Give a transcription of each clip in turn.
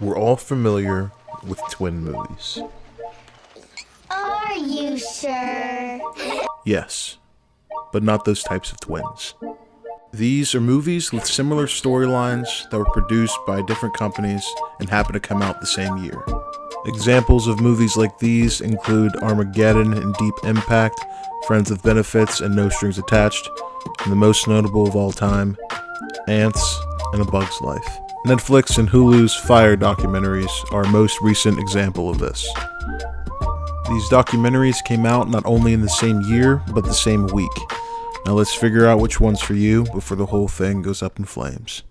We're all familiar with twin movies. Are you sure? Yes, but not those types of twins. These are movies with similar storylines that were produced by different companies and happen to come out the same year. Examples of movies like these include Armageddon and Deep Impact, Friends with Benefits and No Strings Attached, and the most notable of all time, Ants and A Bug's Life. Netflix and Hulu's Fyre documentaries are a most recent example of this. These documentaries came out not only in the same year, but the same week. Now let's figure out which one's for you before the whole thing goes up in flames.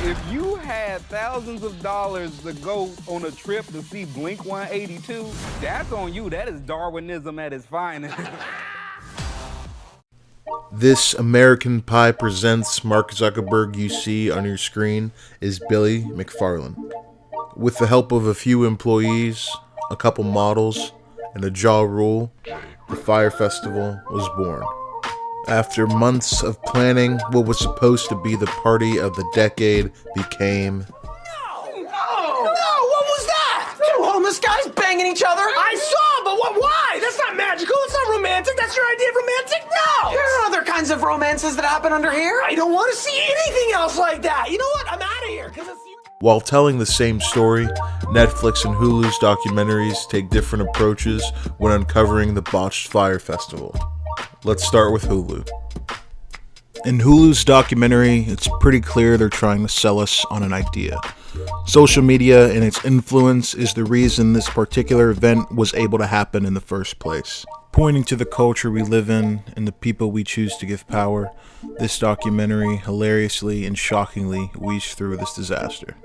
If you had thousands of dollars to go on a trip to see Blink 182, that's on you. That is Darwinism at its finest. This American Pie Presents Mark Zuckerberg you see on your screen is Billy McFarland. With the help of a few employees, a couple models, and a jaw rule, the Fyre Festival was born. After months of planning, what was supposed to be the party of the decade became... No! What was that? Two homeless guys banging each other? I saw, but why? That's not magical. It's not romantic. That's your idea of romantic? No! There are other kinds of romances that happen under here. I don't want to see anything else like that. You know what? I'm out of here, because it's... While telling the same story, Netflix and Hulu's documentaries take different approaches when uncovering the botched Fyre Festival. Let's start with Hulu. In Hulu's documentary, it's pretty clear they're trying to sell us on an idea. Social media and its influence is the reason this particular event was able to happen in the first place. Pointing to the culture we live in and the people we choose to give power, this documentary hilariously and shockingly weaves through this disaster.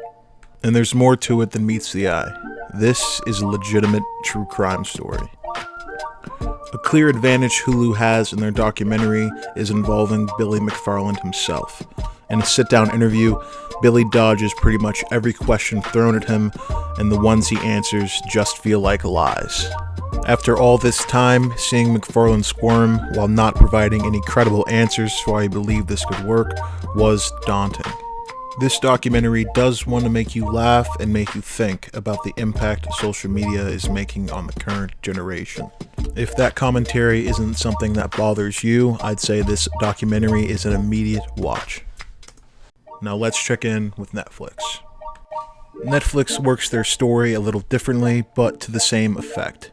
And there's more to it than meets the eye. This is a legitimate true crime story. A clear advantage Hulu has in their documentary is involving Billy McFarland himself. In a sit-down interview, Billy dodges pretty much every question thrown at him, and the ones he answers just feel like lies. After all this time, seeing McFarland squirm while not providing any credible answers for why he believed this could work was daunting. This documentary does want to make you laugh and make you think about the impact social media is making on the current generation. If that commentary isn't something that bothers you, I'd say this documentary is an immediate watch. Now let's check in with Netflix. Netflix works their story a little differently, but to the same effect.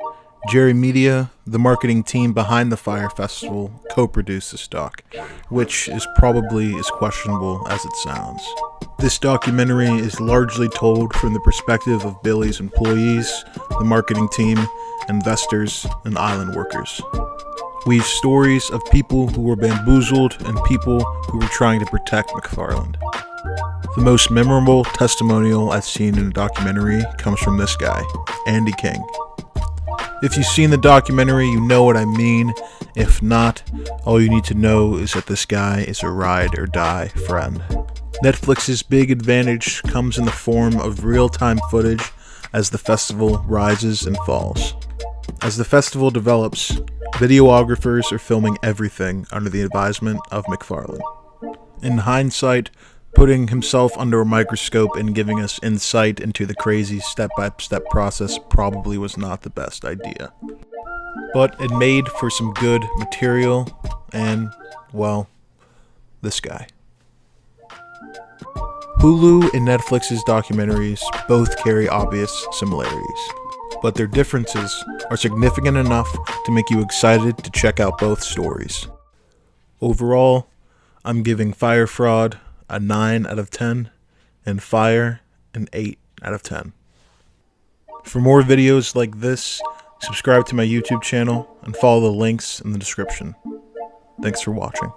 Jerry Media, the marketing team behind the Fyre Festival, co-produced this doc, which is probably as questionable as it sounds. This documentary is largely told from the perspective of Billy's employees, the marketing team, investors, and island workers. Weaves stories of people who were bamboozled and people who were trying to protect McFarland. The most memorable testimonial I've seen in a documentary comes from this guy, Andy King. If you've seen the documentary, you know what I mean. If not, all you need to know is that this guy is a ride or die friend. Netflix's big advantage comes in the form of real-time footage as the festival rises and falls. As the festival develops, videographers are filming everything under the advisement of McFarland. In hindsight, putting himself under a microscope and giving us insight into the crazy step-by-step process probably was not the best idea. But it made for some good material and, well, this guy. Hulu and Netflix's documentaries both carry obvious similarities, but their differences are significant enough to make you excited to check out both stories. Overall, I'm giving Fyre Fraud a 9 out of 10, and Fyre an 8 out of 10. For more videos like this, subscribe to my YouTube channel and follow the links in the description. Thanks for watching.